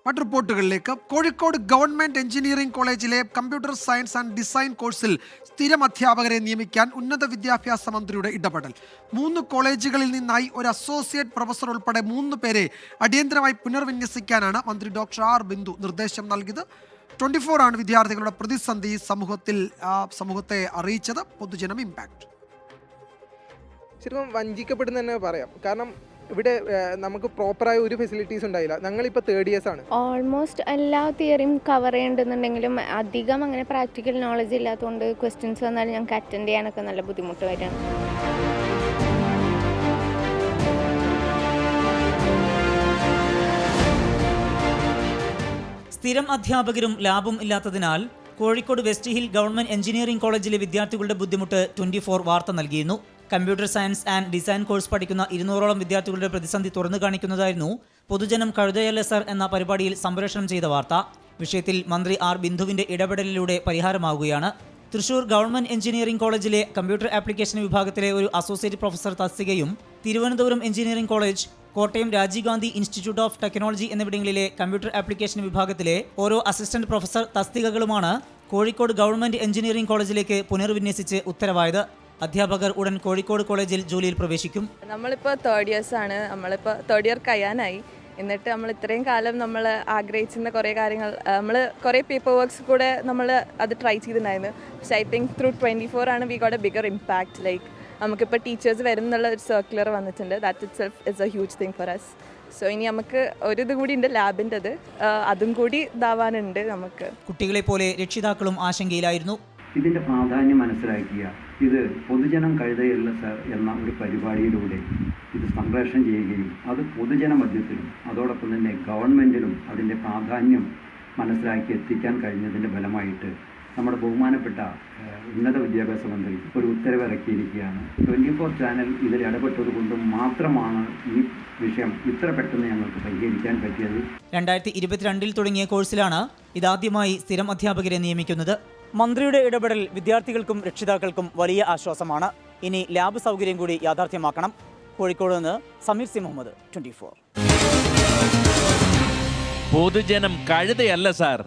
മറ്റു റിപ്പോർട്ടുകളിലേക്ക്. Kozhikode government engineering കോളേജിലെ computer science and design കോഴ്സിൽ സ്ഥിരം അധ്യാപകരെ നിയമിക്കാൻ ഉന്നത വിദ്യാഭ്യാസ മന്ത്രിയുടെ ഇടപെടൽ. 3 കോളേജുകളിൽ നിന്നായി ഒരു അസോസിയേറ്റ് പ്രൊഫസർ ഉൾപ്പെടെ 3 പേരെ അടിയന്തരമായി പുനർവിന്യസിക്കാനാണ് മന്ത്രി ഡോക്ടർ ആർ ബിന്ദു നിർദ്ദേശം നൽകിയത്. 24 ആണ് വിദ്യാർത്ഥികളുടെ പ്രതിസന്ധി സമൂഹത്തെ അറിയിച്ചത്. പൊതുജനം ഇമ്പാക്ട് ശരിക്കും വഞ്ചിക്കപ്പെടുന്ന തന്നെ പറയാം. കാരണം ഇവിടെ നമുക്ക് പ്രോപ്പറായ ഒരു ഫെസിലിറ്റീസ് ഉണ്ടായില്ല. ഞങ്ങളിപ്പോൾ 3rd ഇയേഴ്സ് ആണ്. ഓൾമോസ്റ്റ് എല്ലാ തിയറിയും കവർ ചെയ്യണമെന്നുണ്ടെങ്കിലും അധികം അങ്ങനെ പ്രാക്ടിക്കൽ നോളജ് ഇല്ലാത്തതുകൊണ്ട് ക്വസ്റ്റ്യൻസ് വന്നാലും ഞങ്ങൾക്ക് അറ്റൻഡ് ചെയ്യാനൊക്കെ നല്ല ബുദ്ധിമുട്ട് വരികയാണ്. സ്ഥിരം അധ്യാപകരും ലാബും ഇല്ലാത്തതിനാൽ Kozhikode west hill government engineering കോളേജിലെ വിദ്യാർത്ഥികളുടെ ബുദ്ധിമുട്ട് 24 വാർത്ത നൽകിയിരുന്നു. Computer science and design course പഠിക്കുന്ന 200ഓളം വിദ്യാർത്ഥികളുടെ പ്രതിസന്ധി തുറന്നു കാണിക്കുന്നതായിരുന്നു പൊതുജനം കഴുതയല്ല സർ എന്ന പരിപാടിയിൽ സംപ്രേഷണം ചെയ്ത വാർത്ത. വിഷയത്തിൽ മന്ത്രി ആർ ബിന്ദുവിന്റെ ഇടപെടലിലൂടെ പരിഹാരമാവുകയാണ്. തൃശൂർ ഗവൺമെന്റ് എഞ്ചിനീയറിംഗ് കോളേജിലെ കമ്പ്യൂട്ടർ ആപ്ലിക്കേഷൻ വിഭാഗത്തിലെ ഒരു അസോസിയേറ്റ് പ്രൊഫസർ തസ്തികയും Thiruvananthapuram engineering college, Kottayam Rajiv Gandhi institute of technology എന്നിവിടങ്ങളിലെ കമ്പ്യൂട്ടർ ആപ്ലിക്കേഷൻ വിഭാഗത്തിലെ ഓരോ അസിസ്റ്റന്റ് പ്രൊഫസർ തസ്തികകളുമാണ് കോഴിക്കോട് ഗവൺമെന്റ് എഞ്ചിനീയറിംഗ് കോളേജിലേക്ക് പുനർവിന്യസിച്ച് ഉത്തരവായത്. അധ്യാപകർ ഉടൻ കോഴിക്കോട് കോളേജിൽ ജോലിയിൽ പ്രവേശിക്കും. നമ്മളിപ്പോൾ 3rd ഇയേഴ്സ് ആണ്. നമ്മളിപ്പോൾ 3rd ഇയർ കഴിയാനായി. എന്നിട്ട് നമ്മൾ ഇത്രയും കാലം നമ്മൾ ആഗ്രഹിച്ചിരുന്ന കുറേ കാര്യങ്ങൾ, നമ്മൾ കുറേ പേപ്പർ വർക്ക്സ് കൂടെ നമ്മൾ അത് ട്രൈ ചെയ്തിട്ടുണ്ടായിരുന്നു. പക്ഷേ ഐ തിങ്ക് ത്രൂ 24 ആണ് we got a bigger impact. Like നമുക്കിപ്പോൾ ടീച്ചേഴ്സ് വരും എന്നുള്ള ഒരു സർക്കുലർ വന്നിട്ടുണ്ട്. That itself is a huge thing for us. So ഇനി നമുക്ക് ഇത് കൂടി ഉണ്ട്, ലാബിൻ്റെത്, അതും കൂടി ഇതാവാനുണ്ട് നമുക്ക്. കുട്ടികളെ പോലെ രക്ഷിതാക്കളും ആശങ്കയിലായിരുന്നു. ഇതിൻ്റെ പ്രാധാന്യം മനസ്സിലാക്കിയ ഇത് പൊതുജനം കഴുതയല്ല സർ എന്ന ഒരു പരിപാടിയിലൂടെ ഇത് സംപ്രേഷണം ചെയ്യുകയും അത് പൊതുജന മധ്യത്തിലും അതോടൊപ്പം തന്നെ ഗവൺമെൻറ്റിലും അതിൻ്റെ പ്രാധാന്യം മനസ്സിലാക്കി എത്തിക്കാൻ കഴിഞ്ഞതിൻ്റെ ഫലമായിട്ട് നമ്മുടെ ബഹുമാനപ്പെട്ട ഉന്നത വിദ്യാഭ്യാസ മന്ത്രി ഒരു ഉത്തരവിറക്കിയിരിക്കുകയാണ്. 24 ചാനൽ ഇതിൽ ഇടപെട്ടതുകൊണ്ട് മാത്രമാണ് ഈ വിഷയം ഇത്ര പെട്ടെന്ന് ഞങ്ങൾക്ക് പരിഹരിക്കാൻ പറ്റിയത്. 2022 തുടങ്ങിയ കോഴ്സിലാണ് ഇതാദ്യമായി സ്ഥിരം അധ്യാപകരെ നിയമിക്കുന്നത്. മന്ത്രിയുടെ ഇടപെടൽ വിദ്യാർത്ഥികൾക്കും രക്ഷിതാക്കൾക്കും വലിയ ആശ്വാസമാണ്. ഇനി ലാബ് സൗകര്യം കൂടി യാഥാർത്ഥ്യമാക്കണം. കോഴിക്കോട് നിന്ന് സമീർ സി മുഹമ്മദ്, 24. പൊതുജനം കഴുതയല്ല സാർ.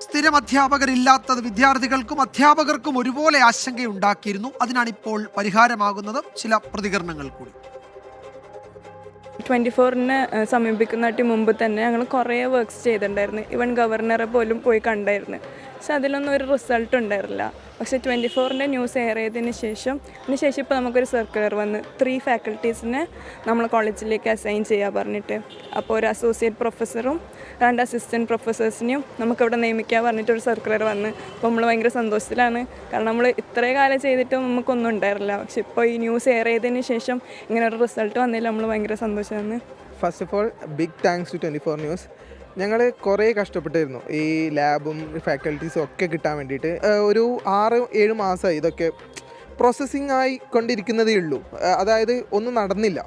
സ്ഥിരം അധ്യാപകരില്ലാത്തത് വിദ്യാർത്ഥികൾക്കും അധ്യാപകർക്കും ഒരുപോലെ ആശങ്കയുണ്ടാക്കിയിരുന്നു. അതിനാണിപ്പോൾ പരിഹാരമാകുന്നത്. ചില പ്രതികരണങ്ങൾ കൂടി. 24-നെ സമീപിക്കുന്നതിന് മുമ്പ് തന്നെ ഞങ്ങൾ കുറേ വർക്ക്സ് ചെയ്തിട്ടുണ്ടായിരുന്നു. ഈവൻ ഗവർണറെ പോലും പോയി കണ്ടായിരുന്നു. പക്ഷെ അതിലൊന്നും ഒരു റിസൾട്ട് ഉണ്ടായിരുന്നില്ല. പക്ഷേ 24-ൻ്റെ ന്യൂസ് എയർ ചെയ്തതിന് ശേഷം ഇപ്പോൾ നമുക്കൊരു സർക്കുലർ വന്ന് 3 ഫാക്കൽറ്റീസിനെ നമ്മൾ കോളേജിലേക്ക് അസൈൻ ചെയ്യാൻ പറഞ്ഞിട്ട്. അപ്പോൾ ഒരു അസോസിയേറ്റ് പ്രൊഫസറും 2 അസിസ്റ്റൻറ്റ് പ്രൊഫസേഴ്സിനെയും നമുക്കവിടെ നിയമിക്കാൻ പറഞ്ഞിട്ടൊരു സർക്കുലർ വന്ന്. അപ്പോൾ നമ്മൾ ഭയങ്കര സന്തോഷത്തിലാണ്. കാരണം നമ്മൾ ഇത്രയും കാലം ചെയ്തിട്ടും നമുക്കൊന്നും ഉണ്ടായിരുന്നില്ല. പക്ഷെ ഇപ്പോൾ ഈ ന്യൂസ് എയർ ചെയ്തതിന് ശേഷം ഇങ്ങനെ ഒരു റിസൾട്ട് വന്നതിൽ നമ്മൾ ഭയങ്കര സന്തോഷമാണ്. First of all big thanks to 24 news. ഞങ്ങൾ കുറേ കഷ്ടപ്പെട്ടിരുന്നു ഈ ലാബും ഫാക്കൽറ്റീസും ഒക്കെ കിട്ടാൻ വേണ്ടിയിട്ട്. ഒരു 6-7 മാസമായി ഇതൊക്കെ പ്രോസസ്സിങ് ആയി കൊണ്ടിരിക്കുന്നതേ ഉള്ളൂ. അതായത് ഒന്നും നടന്നില്ല.